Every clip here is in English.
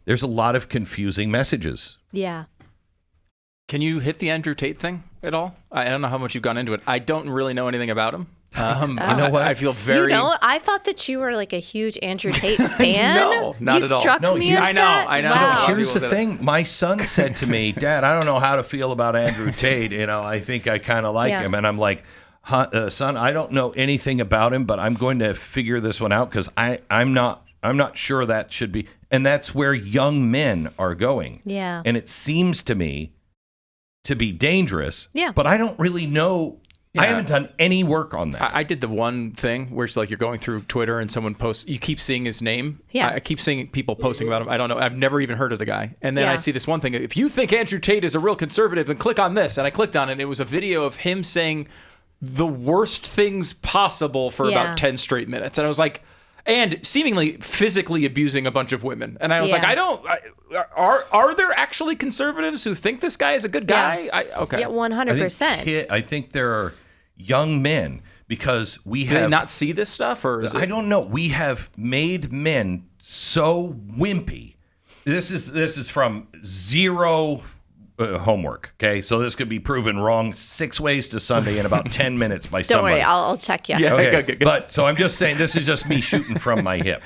there's a lot of confusing messages. Yeah. Can you hit the Andrew Tate thing at all? I don't know how much you've gone into it. I don't really know anything about him. You know what? I feel very... You know, I thought that you were like a huge Andrew Tate fan. No, not you at all. struck No, me as I know, that. I know. Wow. Here's the thing. My son said to me, Dad, I don't know how to feel about Andrew Tate. You know, I think I kind of like him. And I'm like, son, I don't know anything about him, but I'm going to figure this one out because I'm not sure that should be. And that's where young men are going. Yeah. And it seems to me to be dangerous. Yeah. But I don't really know. Yeah. I haven't done any work on that. I did the one thing where it's like you're going through Twitter and someone posts, you keep seeing his name. Yeah. I keep seeing people posting about him. I don't know. I've never even heard of the guy. And then I Yeah. see this one thing. If you think Andrew Tate is a real conservative, then click on this. And I clicked on it. And it was a video of him saying the worst things possible for about 10 straight minutes. And I was like, and seemingly physically abusing a bunch of women. And I was like, are there actually conservatives who think this guy is a good guy? Yes. Okay. Yeah, 100%. I think there are young men because we Do they have not see this stuff? Or is it... I don't know. We have made men so wimpy. This is from zero homework. Okay, so this could be proven wrong 6 ways to Sunday in about 10 minutes by Don't somebody. worry, I'll check you. Yeah. Okay, Good. but so I'm just saying this is just me shooting from my hip.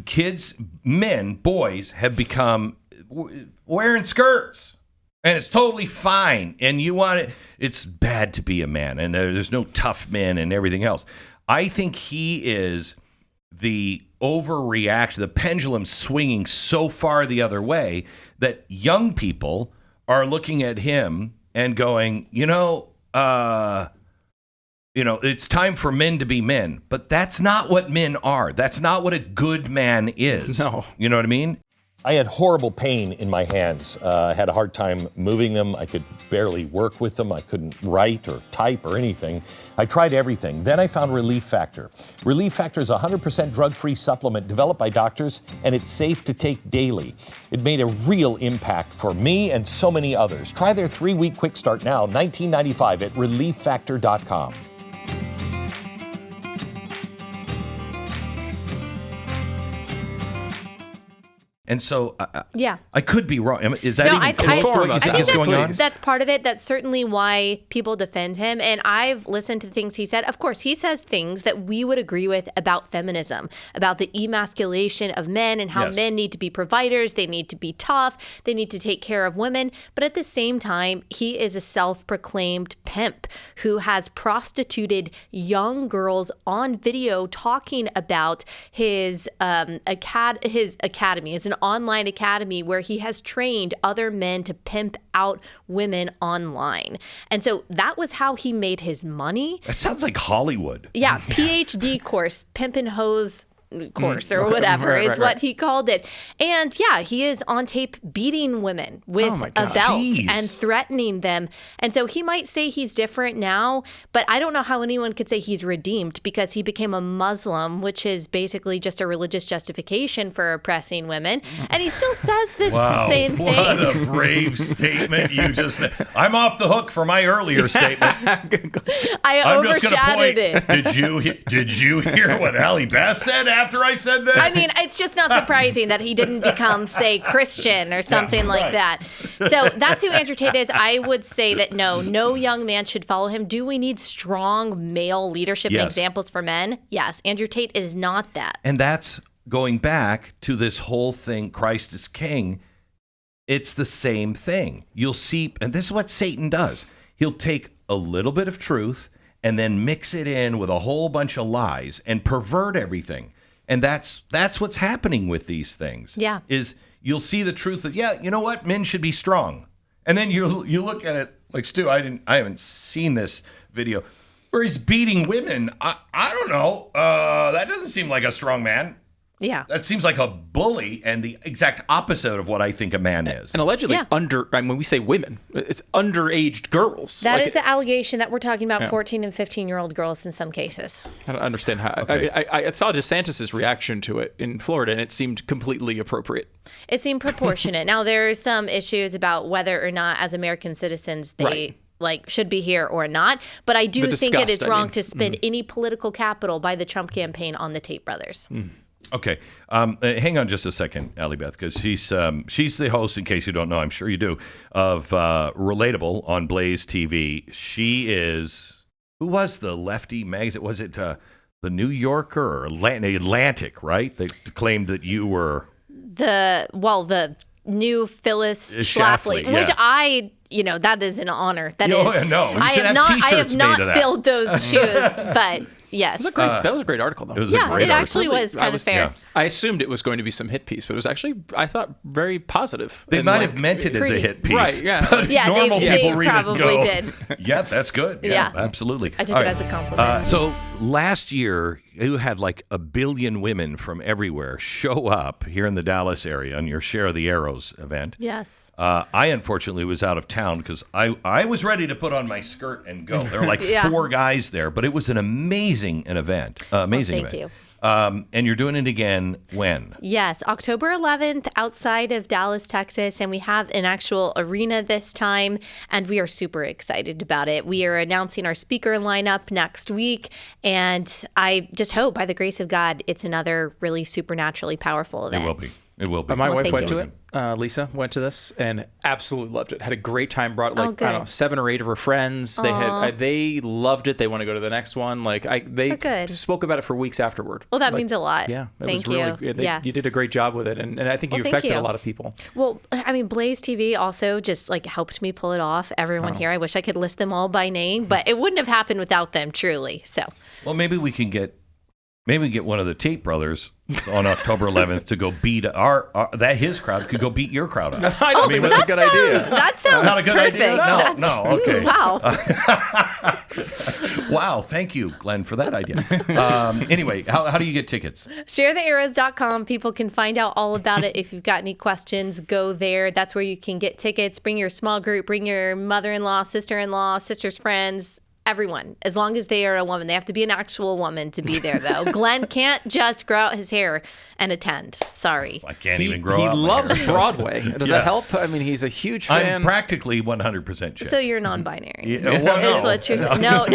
Kids, men, boys have become wearing skirts. And it's totally fine. And you want it. It's bad to be a man. And there's no tough men and everything else. I think he is the overreaction, the pendulum swinging so far the other way that young people are looking at him and going, it's time for men to be men. But that's not what men are. That's not what a good man is. No. You know what I mean? I had horrible pain in my hands. I had a hard time moving them. I could barely work with them. I couldn't write or type or anything. I tried everything. Then I found Relief Factor. Relief Factor is a 100% drug-free supplement developed by doctors, and it's safe to take daily. It made a real impact for me and so many others. Try their 3-week quick start now, $19.95 at relieffactor.com. And so Yeah. I could be wrong. Is that No, even I close to what you I think think is going on? that's part of it. That's certainly why people defend him. And I've listened to things he said. Of course, he says things that we would agree with about feminism, about the emasculation of men and how men need to be providers. They need to be tough. They need to take care of women. But at the same time, he is a self-proclaimed pimp who has prostituted young girls on video talking about his academy. It's an online academy where he has trained other men to pimp out women online. And so that was how he made his money. That sounds like Hollywood. Yeah, PhD course, pimp and hose course or whatever is what he called it. And yeah, he is on tape beating women with a belt and threatening them. And so he might say he's different now, but I don't know how anyone could say he's redeemed because he became a Muslim, which is basically just a religious justification for oppressing women. And he still says this same thing. What a brave statement you just made. I'm off the hook for my earlier statement. I overshadowed it. Did you hear what Allie Bass said after I said that? I mean, it's just not surprising that he didn't become, say, Christian or something like that. So that's who Andrew Tate is. I would say that no young man should follow him. Do we need strong male leadership and examples for men? Yes. Andrew Tate is not that. And that's going back to this whole thing, Christ is King. It's the same thing. You'll see, and this is what Satan does. He'll take a little bit of truth and then mix it in with a whole bunch of lies and pervert everything. And that's what's happening with these things. Yeah. Is you'll see the truth of, you know what? Men should be strong. And then you look at it like, Stu, I haven't seen this video where he's beating women. I don't know. That doesn't seem like a strong man. Yeah. That seems like a bully and the exact opposite of what I think a man is. And allegedly when we say women, it's underaged girls. That is the allegation that we're talking about 14 and 15-year-old girls in some cases. I don't understand how. Okay. I saw DeSantis' reaction to it in Florida, and it seemed completely appropriate. It seemed proportionate. Now, there are some issues about whether or not, as American citizens, they should be here or not. But I do think it is wrong to spend any political capital by the Trump campaign on the Tate brothers. Okay. Hang on just a second, Allie Beth, because she's the host, in case you don't know, I'm sure you do, of Relatable on Blaze TV. She is, who was the lefty magazine? Was it the New Yorker or Atlantic, right? They claimed that you were... The new Phyllis Schlafly, yeah. which that is an honor. That is. No, I have not filled those shoes, but yes. That was a great article, though. It was a great article. Actually was kind of fair. Yeah. I assumed it was going to be some hit piece, but it was actually, I thought, very positive. They might have meant it as a hit piece. Right, yeah. But normal people read probably it and go, did. Yeah, that's good. Yeah, absolutely. I took it as a compliment. So last year, you had like 1 billion women from everywhere show up here in the Dallas area on your Share the Arrows event. Yes. I unfortunately was out of town because I was ready to put on my skirt and go. There were like 4 guys there, but it was an amazing event. Thank you. And you're doing it again when? Yes, October 11th outside of Dallas, Texas. And we have an actual arena this time. And we are super excited about it. We are announcing our speaker lineup next week. And I just hope, by the grace of God, it's another really supernaturally powerful event. It will be. It will be. My wife went to it. Lisa went to this and absolutely loved it. Had a great time. Brought I don't know, 7 or 8 of her friends. They loved it. They want to go to the next one. They spoke about it for weeks afterward. Well, that means a lot. Yeah, Thank you. You did a great job with it, and I think you affected a lot of people. Well, I mean, Blaze TV also just helped me pull it off. Everyone here, I wish I could list them all by name, but it wouldn't have happened without them, truly. So. Well, maybe we can get one of the Tate brothers on October 11th to go beat his crowd could go beat your crowd up. I don't think that's a good idea. That sounds not a good perfect. idea. No, okay. Wow. Wow, thank you, Glenn, for that idea. Anyway, how do you get tickets? ShareTheArrows.com. People can find out all about it. If you've got any questions, go there. That's where you can get tickets. Bring your small group. Bring your mother-in-law, sister-in-law, sister's friends. Everyone, as long as they are a woman. They have to be an actual woman to be there, though. Glenn can't just grow out his hair and attend. Sorry. I can't even grow out He my loves hair. Broadway. Does that help? I mean, he's a huge fan. I'm practically 100% chick. So you're non-binary. Yeah, well, no. Is what you're saying. No.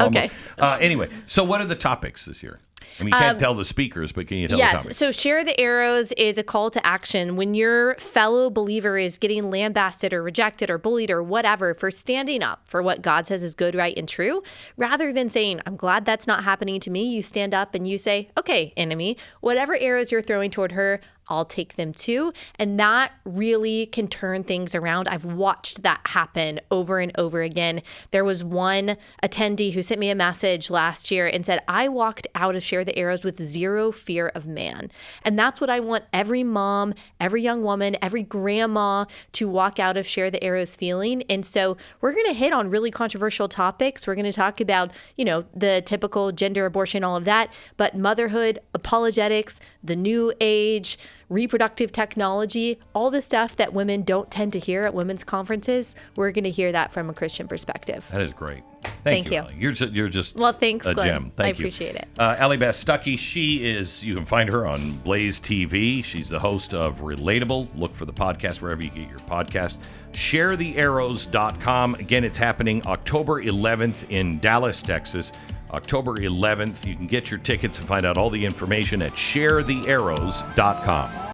Okay. Anyway, so what are the topics this year? I mean, you can't tell the speakers, but can you tell the topics? Yes. So Share the Arrows is a call to action when your fellow believer is getting lambasted or rejected or bullied or whatever for standing up for what God says is good, right, and true. Rather than saying, I'm glad that's not happening to me, you stand up and you say, okay, enemy, whatever arrows you're throwing toward her, I'll take them too. And that really can turn things around. I've watched that happen over and over again. There was one attendee who sent me a message last year and said, I walked out of Share the Arrows with 0 fear of man. And that's what I want every mom, every young woman, every grandma to walk out of Share the Arrows feeling. And so we're going to hit on really controversial topics. We're going to talk about, the typical gender, abortion, all of that, but motherhood, apologetics, the new age, reproductive technology, all the stuff that women don't tend to hear at women's conferences. We're going to hear that from a Christian perspective. That is great. Thank you. Allie. You're just well, thanks, a Glenn. gem. Thank you. I appreciate it. Allie Beth Stuckey, you can find her on Blaze TV. She's the host of Relatable. Look for the podcast wherever you get your podcast. ShareTheArrows.com. Again, it's happening October 11th in Dallas, Texas. October 11th. You can get your tickets and find out all the information at ShareTheArrows.com.